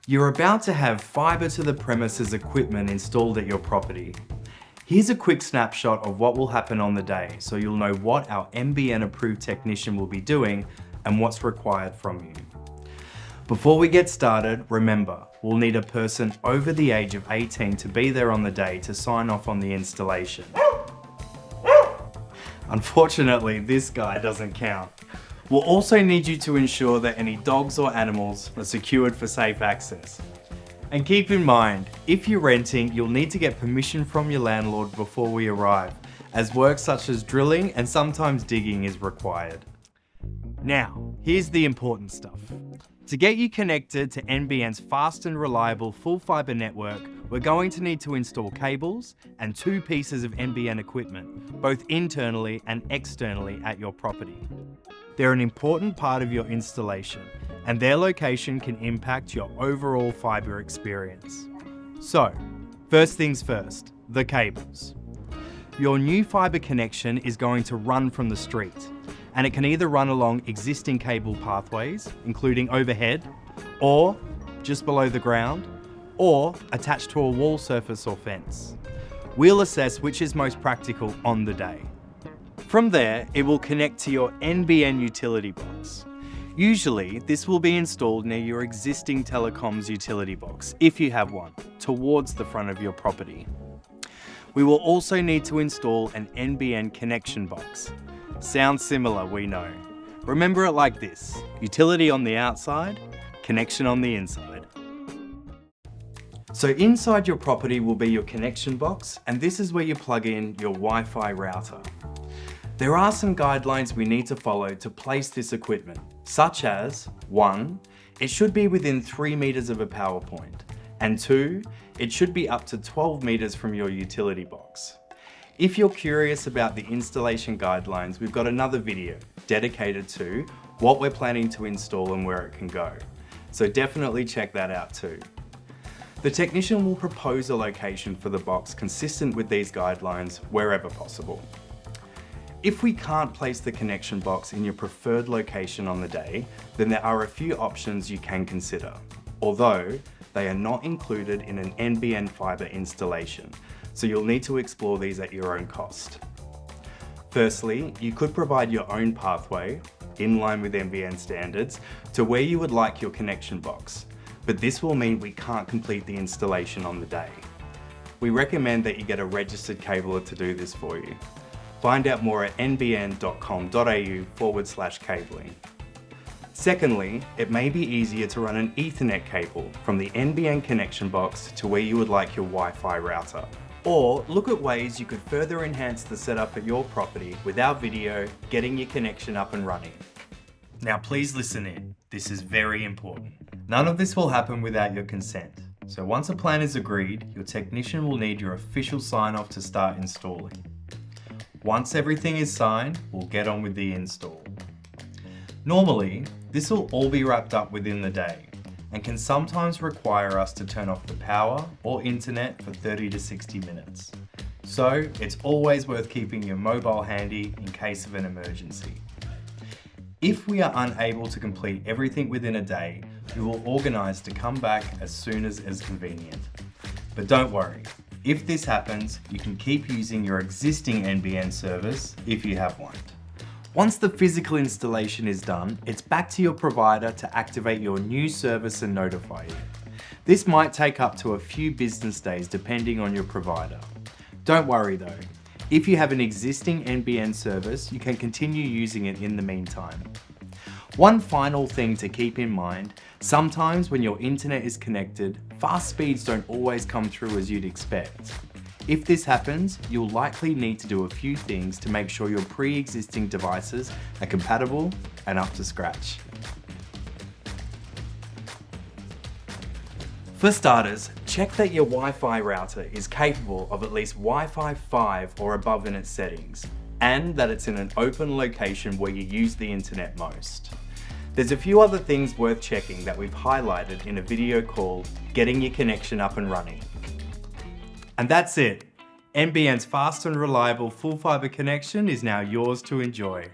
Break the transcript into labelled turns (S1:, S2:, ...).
S1: You're about to have fibre to the premises equipment installed at your property. Here's a quick snapshot of what will happen on the day so you'll know what our NBN approved technician will be doing and what's required from you. Before we get started, remember, we'll need a person over the age of 18 to be there on the day to sign off on the installation. Unfortunately, this guy doesn't count. We'll also need you to ensure that any dogs or animals are secured for safe access. And keep in mind, if you're renting, you'll need to get permission from your landlord before we arrive, as work such as drilling and sometimes digging is required. Now, here's the important stuff. To get you connected to NBN's fast and reliable full fibre network, we're going to need to install cables and 2 pieces of NBN equipment, both internally and externally at your property. They're an important part of your installation, and their location can impact your overall fibre experience. So, first things first, the cables. Your new fibre connection is going to run from the street, and it can either run along existing cable pathways, including overhead, or just below the ground, or attached to a wall surface or fence. We'll assess which is most practical on the day. From there, it will connect to your NBN utility box. Usually, this will be installed near your existing telecoms utility box, if you have one, towards the front of your property. We will also need to install an NBN connection box. Sounds similar, we know. Remember it like this: utility on the outside, connection on the inside. So inside your property will be your connection box, and this is where you plug in your Wi-Fi router. There are some guidelines we need to follow to place this equipment, such as 1. It should be within 3 meters of a power point, and 2. It should be up to 12 meters from your utility box. If you're curious about the installation guidelines, we've got another video dedicated to what we're planning to install and where it can go. So definitely check that out too. The technician will propose a location for the box consistent with these guidelines wherever possible. If we can't place the connection box in your preferred location on the day, then there are a few options you can consider, although they are not included in an NBN fibre installation, so you'll need to explore these at your own cost. Firstly, you could provide your own pathway, in line with NBN standards, to where you would like your connection box, but this will mean we can't complete the installation on the day. We recommend that you get a registered cabler to do this for you. Find out more at nbn.com.au/cabling. Secondly, it may be easier to run an Ethernet cable from the NBN connection box to where you would like your Wi-Fi router. Or look at ways you could further enhance the setup at your property with our video, getting your connection up and running. Now please listen in, this is very important. None of this will happen without your consent. So once a plan is agreed, your technician will need your official sign-off to start installing. Once everything is signed, we'll get on with the install. Normally, this will all be wrapped up within the day and can sometimes require us to turn off the power or internet for 30 to 60 minutes. So it's always worth keeping your mobile handy in case of an emergency. If we are unable to complete everything within a day, we will organise to come back as soon as is convenient. But don't worry, if this happens, you can keep using your existing NBN service if you have one. Once the physical installation is done, it's back to your provider to activate your new service and notify you. This might take up to a few business days depending on your provider. Don't worry though, if you have an existing NBN service, you can continue using it in the meantime. One final thing to keep in mind, sometimes when your internet is connected, fast speeds don't always come through as you'd expect. If this happens, you'll likely need to do a few things to make sure your pre-existing devices are compatible and up to scratch. For starters, check that your Wi-Fi router is capable of at least Wi-Fi 5 or above in its settings, and that it's in an open location where you use the internet most. There's a few other things worth checking that we've highlighted in a video called Getting Your Connection Up and Running. And that's it. NBN's fast and reliable full fibre connection is now yours to enjoy.